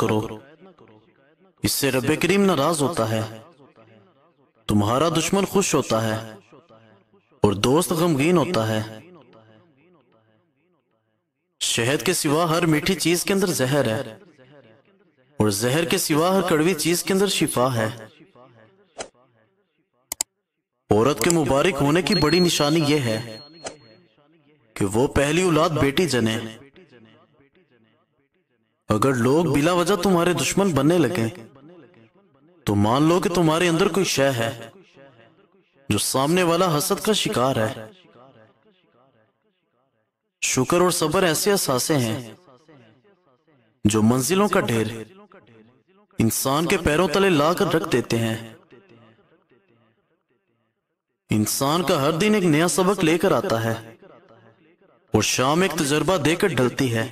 کرو، اس سے رب کریم ناراض ہوتا ہے، تمہارا دشمن خوش ہوتا ہے اور دوست غمگین ہوتا ہے۔ شہد کے سوا ہر میٹھی چیز کے اندر زہر ہے، اور زہر کے سوا ہر کڑوی چیز کے اندر شفا ہے۔ عورت کے مبارک ہونے کی بڑی نشانی یہ ہے کہ وہ پہلی اولاد بیٹی جنے۔ اگر لوگ بلا وجہ تمہارے دشمن بننے لگیں تو مان لو کہ تمہارے اندر کوئی شے ہے جو سامنے والا حسد کا شکار ہے۔ شکر اور صبر ایسے اثاثے ہیں جو منزلوں کا ڈھیر انسان کے پیروں تلے لا کر رکھ دیتے ہیں۔ انسان کا ہر دن ایک نیا سبق لے کر آتا ہے اور شام ایک تجربہ دے کر ڈھلتی ہے۔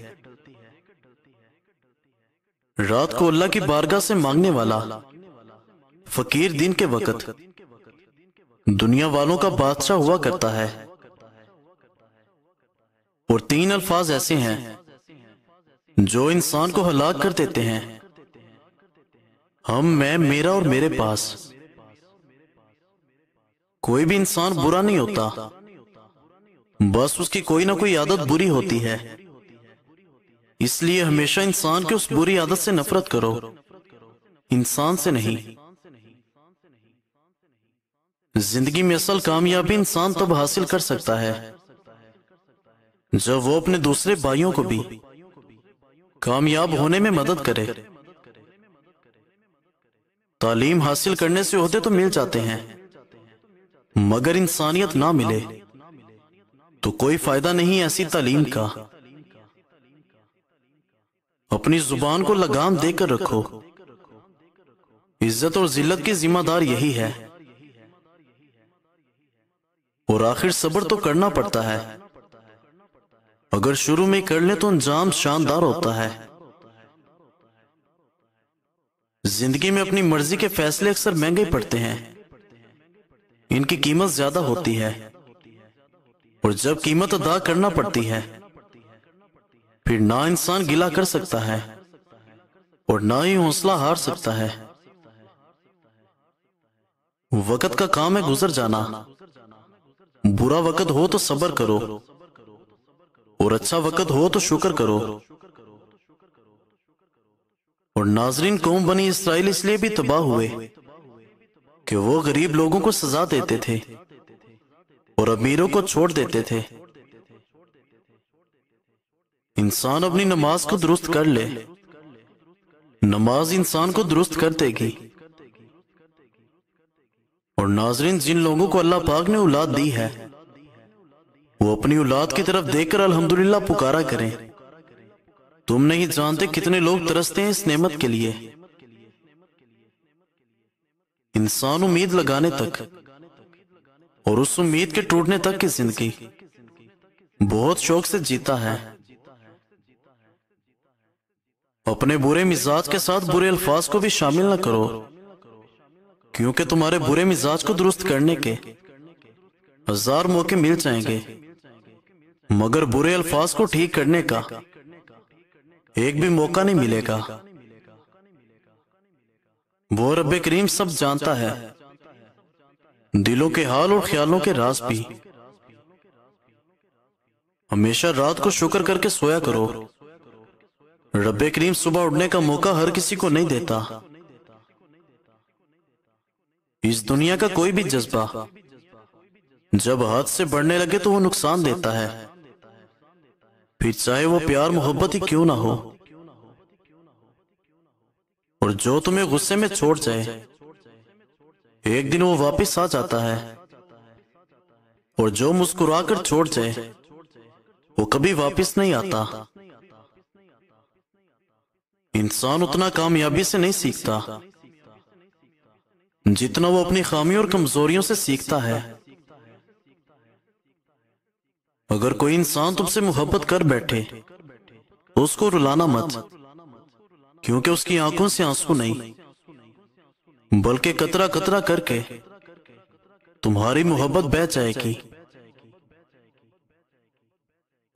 رات کو اللہ کی بارگاہ سے مانگنے والا فقیر دن کے وقت دنیا والوں کا بادشاہ ہوا کرتا ہے۔ اور تین الفاظ ایسے ہیں جو انسان کو ہلاک کر دیتے ہیں: ہم، میں، میرا اور میرے پاس۔ کوئی بھی انسان برا نہیں ہوتا، بس اس کی کوئی نہ کوئی عادت بری ہوتی ہے۔ اس لیے ہمیشہ انسان کی اس بری عادت سے نفرت کرو، انسان سے نہیں۔ زندگی میں اصل کامیابی انسان تب حاصل کر سکتا ہے جب وہ اپنے دوسرے بھائیوں کو بھی کامیاب ہونے میں مدد کرے۔ تعلیم حاصل کرنے سے عہدے تو مل جاتے ہیں، مگر انسانیت نہ ملے تو کوئی فائدہ نہیں ایسی تعلیم کا۔ اپنی زبان کو لگام دے کر رکھو، عزت اور ذلت کی ذمہ دار یہی ہے۔ اور آخر صبر تو کرنا پڑتا ہے، اگر شروع میں کر لیں تو انجام شاندار ہوتا ہے۔ زندگی میں اپنی مرضی کے فیصلے اکثر مہنگے پڑتے ہیں، ان کی قیمت زیادہ ہوتی ہے، اور جب قیمت ادا کرنا پڑتی ہے پھر نہ انسان گلہ کر سکتا ہے اور نہ ہی حوصلہ ہار سکتا ہے۔ وقت کا کام ہے گزر جانا، برا وقت ہو تو صبر کرو اور اچھا وقت ہو تو شکر کرو۔ اور ناظرین، قوم بنی اسرائیل اس لیے بھی تباہ ہوئے کہ وہ غریب لوگوں کو سزا دیتے تھے اور امیروں کو چھوڑ دیتے تھے۔ انسان اپنی نماز کو درست کر لے، نماز انسان کو درست کر دے گی۔ اور ناظرین، جن لوگوں کو اللہ پاک نے اولاد دی ہے وہ اپنی اولاد کی طرف دیکھ کر الحمدللہ پکارا کریں۔ تم نہیں جانتے کتنے لوگ ترستے ہیں اس نعمت کے لیے۔ انسان امید لگانے تک اور اس امید کے ٹوٹنے تک کی زندگی بہت شوق سے جیتا ہے۔ اپنے برے مزاج کے ساتھ برے الفاظ کو بھی شامل نہ کرو، کیونکہ تمہارے برے مزاج کو درست کرنے کے 1000 موقع مل جائیں گے، مگر برے الفاظ کو ٹھیک کرنے کا ایک بھی موقع نہیں ملے گا۔ وہ رب کریم سب جانتا ہے، دلوں کے حال اور خیالوں کے راز بھی۔ ہمیشہ رات کو شکر کر کے سویا کرو، رب کریم صبح اٹھنے کا موقع ہر کسی کو نہیں دیتا۔ اس دنیا کا کوئی بھی جذبہ جب حد سے بڑھنے لگے تو وہ نقصان دیتا ہے، پھر چاہے وہ پیار محبت ہی کیوں نہ ہو۔ اور جو تمہیں غصے میں چھوڑ جائے ایک دن وہ واپس آ جاتا ہے، اور جو مسکرا کر چھوڑ جائے وہ کبھی واپس نہیں آتا۔ انسان اتنا کامیابی سے نہیں سیکھتا جتنا وہ اپنی خامیوں اور کمزوریوں سے سیکھتا ہے۔ اگر کوئی انسان تم سے محبت کر بیٹھے تو اس کو رلانا مت، کیونکہ اس کی آنکھوں سے آنسو نہیں بلکہ قطرہ قطرہ کر کے تمہاری محبت بہہ جائے گی۔